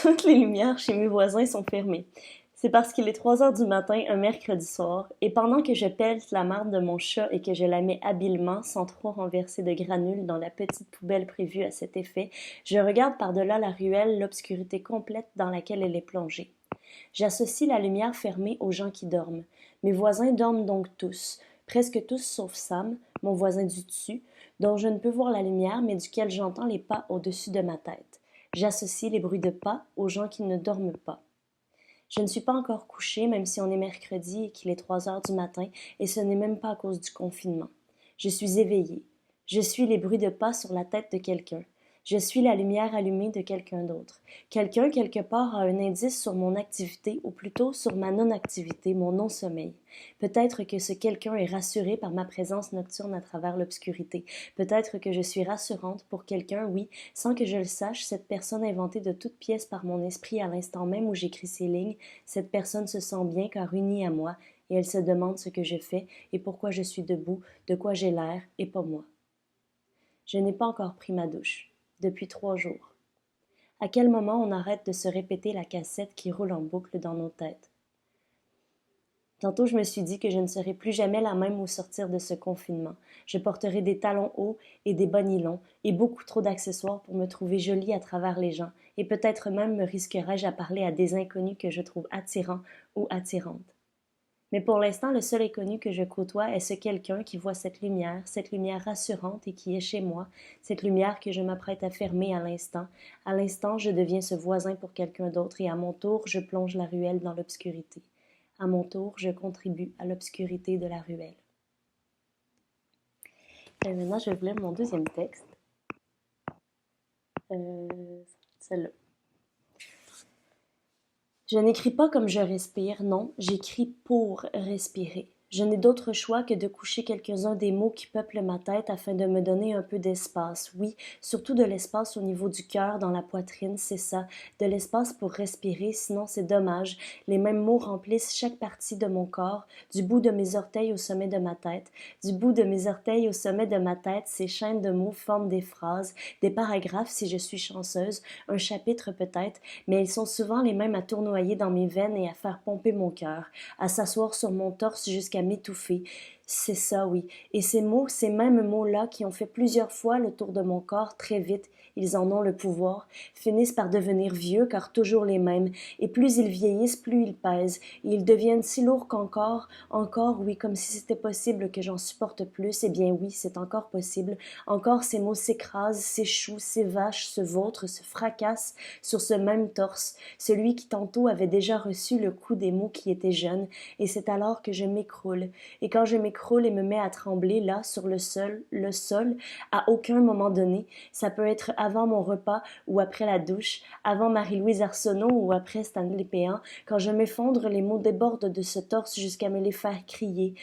Toutes les lumières chez mes voisins sont fermées. C'est parce qu'il est 3 heures du matin, un mercredi soir, et pendant que je pèle la marde de mon chat et que je la mets habilement, sans trop renverser de granules, dans la petite poubelle prévue à cet effet, je regarde par-delà la ruelle l'obscurité complète dans laquelle elle est plongée. J'associe la lumière fermée aux gens qui dorment. Mes voisins dorment donc tous, presque tous sauf Sam, mon voisin du dessus, dont je ne peux voir la lumière mais duquel j'entends les pas au-dessus de ma tête. J'associe les bruits de pas aux gens qui ne dorment pas. Je ne suis pas encore couchée, même si on est mercredi et qu'il est 3 heures du matin, et ce n'est même pas à cause du confinement. Je suis éveillée. Je suis les bruits de pas sur la tête de quelqu'un. Je suis la lumière allumée de quelqu'un d'autre. Quelqu'un, quelque part, a un indice sur mon activité, ou plutôt sur ma non-activité, mon non-sommeil. Peut-être que ce quelqu'un est rassuré par ma présence nocturne à travers l'obscurité. Peut-être que je suis rassurante pour quelqu'un, oui, sans que je le sache, cette personne inventée de toutes pièces par mon esprit à l'instant même où j'écris ces lignes, cette personne se sent bien car unie à moi, et elle se demande ce que je fais et pourquoi je suis debout, de quoi j'ai l'air, et pas moi. Je n'ai pas encore pris ma douche. Depuis 3 jours. À quel moment on arrête de se répéter la cassette qui roule en boucle dans nos têtes? Tantôt, je me suis dit que je ne serai plus jamais la même au sortir de ce confinement. Je porterai des talons hauts et des bas nylons et beaucoup trop d'accessoires pour me trouver jolie à travers les gens, et peut-être même me risquerai-je à parler à des inconnus que je trouve attirants ou attirantes. Mais pour l'instant, le seul inconnu que je côtoie est ce quelqu'un qui voit cette lumière rassurante et qui est chez moi, cette lumière que je m'apprête à fermer à l'instant. À l'instant, je deviens ce voisin pour quelqu'un d'autre et à mon tour, je plonge la ruelle dans l'obscurité. À mon tour, je contribue à l'obscurité de la ruelle. Et maintenant, je vais vous lire mon deuxième texte. Celle-là. Je n'écris pas comme je respire, non, j'écris pour respirer. Je n'ai d'autre choix que de coucher quelques-uns des mots qui peuplent ma tête afin de me donner un peu d'espace. Oui, surtout de l'espace au niveau du cœur, dans la poitrine, c'est ça, de l'espace pour respirer, sinon c'est dommage. Les mêmes mots remplissent chaque partie de mon corps, du bout de mes orteils au sommet de ma tête. Du bout de mes orteils au sommet de ma tête, ces chaînes de mots forment des phrases, des paragraphes si je suis chanceuse, un chapitre peut-être, mais ils sont souvent les mêmes à tournoyer dans mes veines et à faire pomper mon cœur, à s'asseoir sur mon torse jusqu'à m'étouffer. C'est ça, oui. Et ces mots, ces mêmes mots-là qui ont fait plusieurs fois le tour de mon corps très vite, ils en ont le pouvoir, finissent par devenir vieux car toujours les mêmes, et plus ils vieillissent, plus ils pèsent, et ils deviennent si lourds encore, oui, comme si c'était possible que j'en supporte plus, eh bien oui, c'est encore possible, encore ces mots s'écrasent, s'échouent, s'évachent, se vautrent, se fracassent sur ce même torse, celui qui tantôt avait déjà reçu le coup des mots qui étaient jeunes, et c'est alors que je m'écroule, et quand je m'écroule et me mets à trembler là, sur le sol, à aucun moment donné, ça peut être avant mon repas ou après la douche, avant Marie-Louise Arsenault ou après Stanley Péan, quand je m'effondre, les mots débordent de ce torse jusqu'à me les faire crier,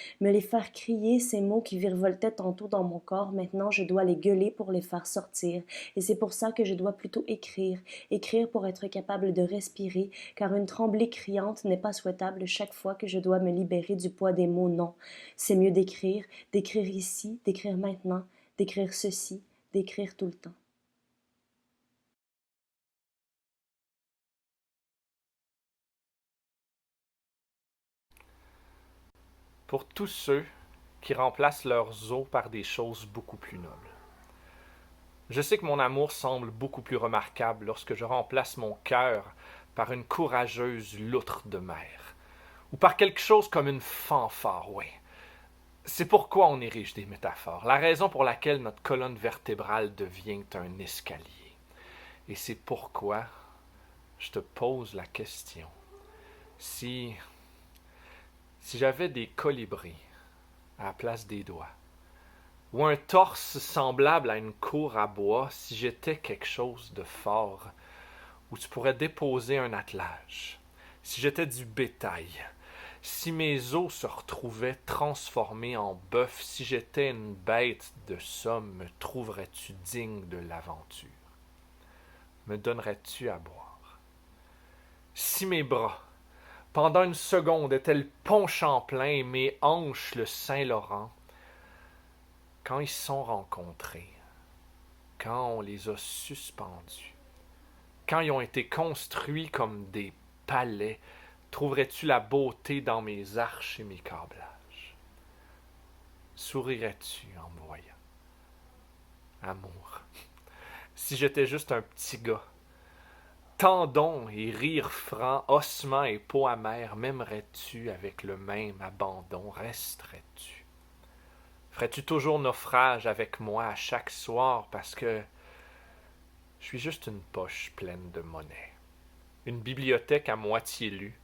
ces mots qui virevoltaient tantôt dans mon corps, maintenant je dois les gueuler pour les faire sortir, et c'est pour ça que je dois plutôt écrire pour être capable de respirer, car une tremblée criante n'est pas souhaitable chaque fois que je dois me libérer du poids des mots, non. C'est mieux d'écrire ici, d'écrire maintenant, d'écrire ceci, d'écrire tout le temps. pour tous ceux qui remplacent leurs os par des choses beaucoup plus nobles. Je sais que mon amour semble beaucoup plus remarquable lorsque je remplace mon cœur par une courageuse loutre de mer, ou par quelque chose comme une fanfare, oui. C'est pourquoi on érige des métaphores, la raison pour laquelle notre colonne vertébrale devient un escalier. Et c'est pourquoi je te pose la question. Si j'avais des colibris à la place des doigts, ou un torse semblable à une cour à bois, si j'étais quelque chose de fort, où tu pourrais déposer un attelage, si j'étais du bétail, si mes os se retrouvaient transformés en bœuf, si j'étais une bête de somme, me trouverais-tu digne de l'aventure? Me donnerais-tu à boire? Si mes bras, pendant une seconde, étaient le pont Champlain et mes hanches le Saint-Laurent, quand ils se sont rencontrés, quand on les a suspendus, quand ils ont été construits comme des palais, trouverais-tu la beauté dans mes arches et mes câblages? Sourirais-tu en me voyant? Amour, si j'étais juste un petit gars, tendons et rire franc, ossements et peau amère, m'aimerais-tu avec le même abandon? Resterais-tu? Ferais-tu toujours naufrage avec moi à chaque soir parce que je suis juste une poche pleine de monnaie, une bibliothèque à moitié lue,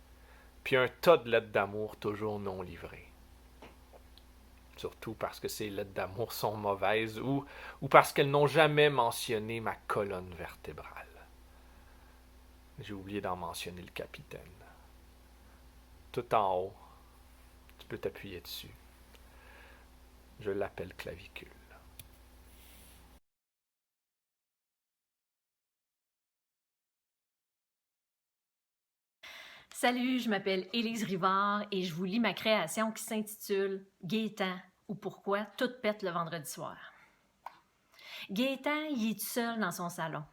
puis un tas de lettres d'amour toujours non livrées. Surtout parce que ces lettres d'amour sont mauvaises ou parce qu'elles n'ont jamais mentionné ma colonne vertébrale. J'ai oublié d'en mentionner le capitaine. Tout en haut, tu peux t'appuyer dessus. Je l'appelle clavicule. Salut, je m'appelle Élise Rivard et je vous lis ma création qui s'intitule « Gaétan ou pourquoi tout pète le vendredi soir ». Gaétan, il est tout seul dans son salon.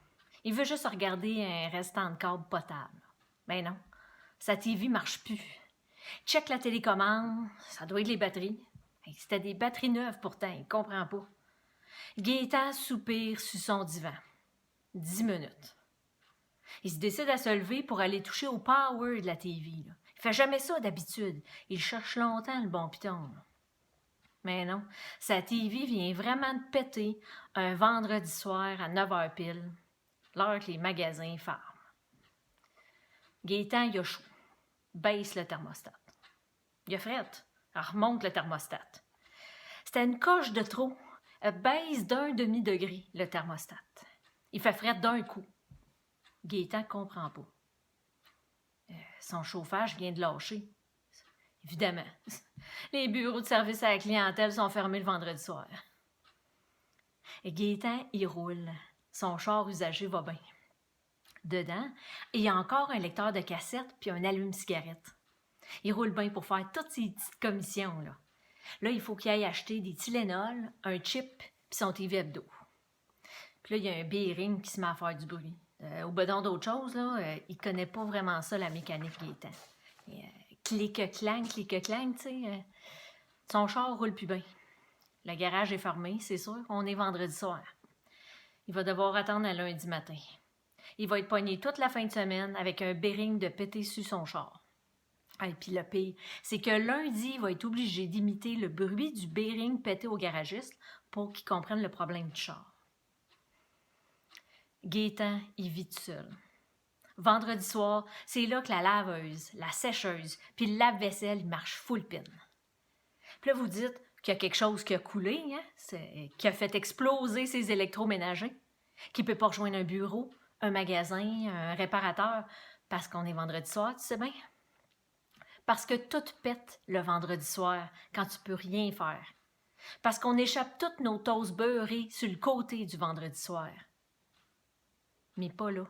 Il veut juste regarder un restant de câble potable. Mais non, sa TV marche plus. Check la télécommande, ça doit être les batteries. C'était des batteries neuves pourtant, il comprend pas. Gaétan soupire sur son divan. 10 minutes. Il se décide à se lever pour aller toucher au power de la TV. Là. Il fait jamais ça d'habitude. Il cherche longtemps le bon piton. Là. Mais non, sa TV vient vraiment de péter un vendredi soir à 9h pile, l'heure que les magasins ferment. Gaétan, il a chaud. Baisse le thermostat. Il a fret. Remonte le thermostat. C'était une coche de trop. Baisse d'1 demi-degré le thermostat. Il fait fret d'un coup. Gaétan comprend pas. Son chauffage vient de lâcher. Évidemment. Les bureaux de service à la clientèle sont fermés le vendredi soir. Et Gaétan, il roule. Son char usagé va bien. Dedans, il y a encore un lecteur de cassette puis un allume-cigarette. Il roule bien pour faire toutes ces petites commissions. Là, il faut qu'il aille acheter des Tylenol, un chip puis son TV hebdo. Puis là, il y a un bearing qui se met à faire du bruit. Au bedon d'autre chose, il connaît pas vraiment ça, la mécanique Gaétan. Clique-clang, tu sais. Son char roule plus bien. Le garage est fermé, c'est sûr. On est vendredi soir. Il va devoir attendre à lundi matin. Il va être pogné toute la fin de semaine avec un bearing de pété sur son char. Et puis le pire, c'est que lundi, il va être obligé d'imiter le bruit du bearing pété au garagiste pour qu'il comprenne le problème du char. Gaétan, il vit tout seul. Vendredi soir, c'est là que la laveuse, la sécheuse, puis le lave-vaisselle, il marche full pin. Puis là, vous dites qu'il y a quelque chose qui a coulé, qui a fait exploser ses électroménagers, qui ne peut pas rejoindre un bureau, un magasin, un réparateur, parce qu'on est vendredi soir, tu sais bien? Parce que tout pète le vendredi soir quand tu peux rien faire. Parce qu'on échappe toutes nos toasts beurrées sur le côté du vendredi soir. Mais pas là.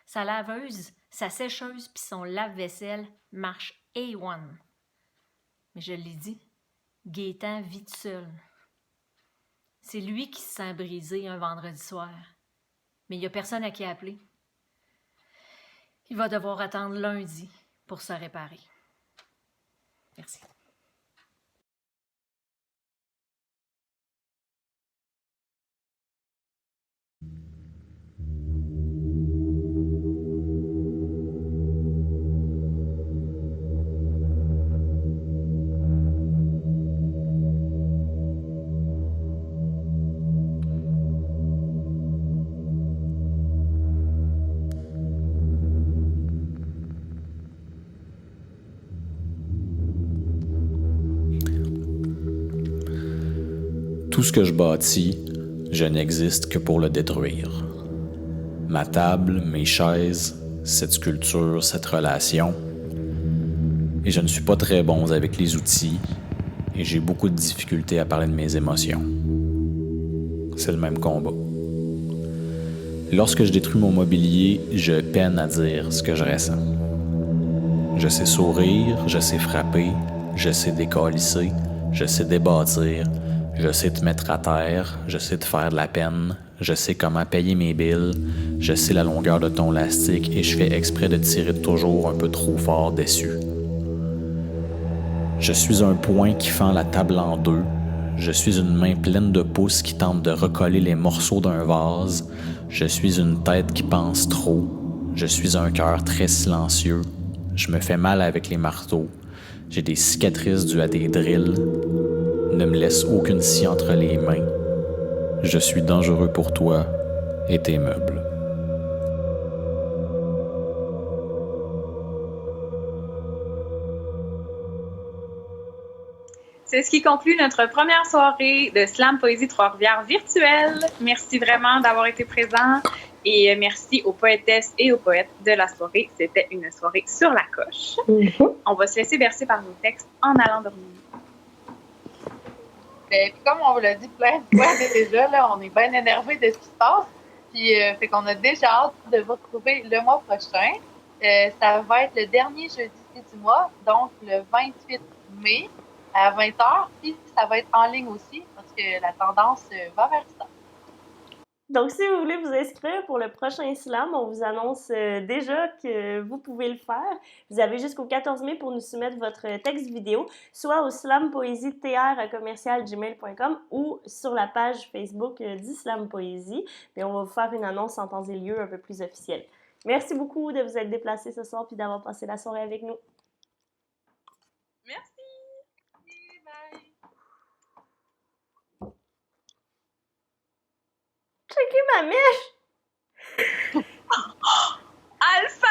Sa laveuse, sa sécheuse puis son lave-vaisselle marchent A1. Mais je l'ai dit, Gaétan vit tout seul. C'est lui qui se sent brisé un vendredi soir. Mais il n'y a personne à qui appeler. Il va devoir attendre lundi pour se réparer. Merci. tout ce que je bâtis, je n'existe que pour le détruire. Ma table, mes chaises, cette sculpture, cette relation. Et je ne suis pas très bon avec les outils et j'ai beaucoup de difficultés à parler de mes émotions. C'est le même combat. Lorsque je détruis mon mobilier, je peine à dire ce que je ressens. Je sais sourire, je sais frapper, je sais décalisser, je sais débâtir, je sais te mettre à terre, je sais te faire de la peine, je sais comment payer mes billes, je sais la longueur de ton lastique et je fais exprès de tirer toujours un peu trop fort dessus. Je suis un poing qui fend la table en deux, je suis une main pleine de pouces qui tente de recoller les morceaux d'un vase, je suis une tête qui pense trop, je suis un cœur très silencieux, je me fais mal avec les marteaux, j'ai des cicatrices dues à des drills, ne me laisse aucune scie entre les mains, je suis dangereux pour toi et tes meubles. C'est ce qui conclut notre première soirée de Slam Poésie Trois-Rivières virtuelle. Merci vraiment d'avoir été présents et merci aux poétesses et aux poètes de la soirée. C'était une soirée sur la coche. On va se laisser bercer par nos textes en allant dormir. Puis comme on vous l'a dit plein de fois déjà, là, on est bien énervé de ce qui se passe. Puis fait qu'on a déjà hâte de vous retrouver le mois prochain. Ça va être le dernier jeudi du mois, donc le 28 mai. À 20h, puis ça va être en ligne aussi, parce que la tendance va vers ça. Donc, si vous voulez vous inscrire pour le prochain slam, on vous annonce déjà que vous pouvez le faire. Vous avez jusqu'au 14 mai pour nous soumettre votre texte vidéo, soit au slampoesietr@gmail.com ou sur la page Facebook d'Islam Poésie. Puis on va vous faire une annonce en temps et lieu un peu plus officielle. Merci beaucoup de vous être déplacés ce soir puis d'avoir passé la soirée avec nous. Merci. Checkez ma mèche! Alpha!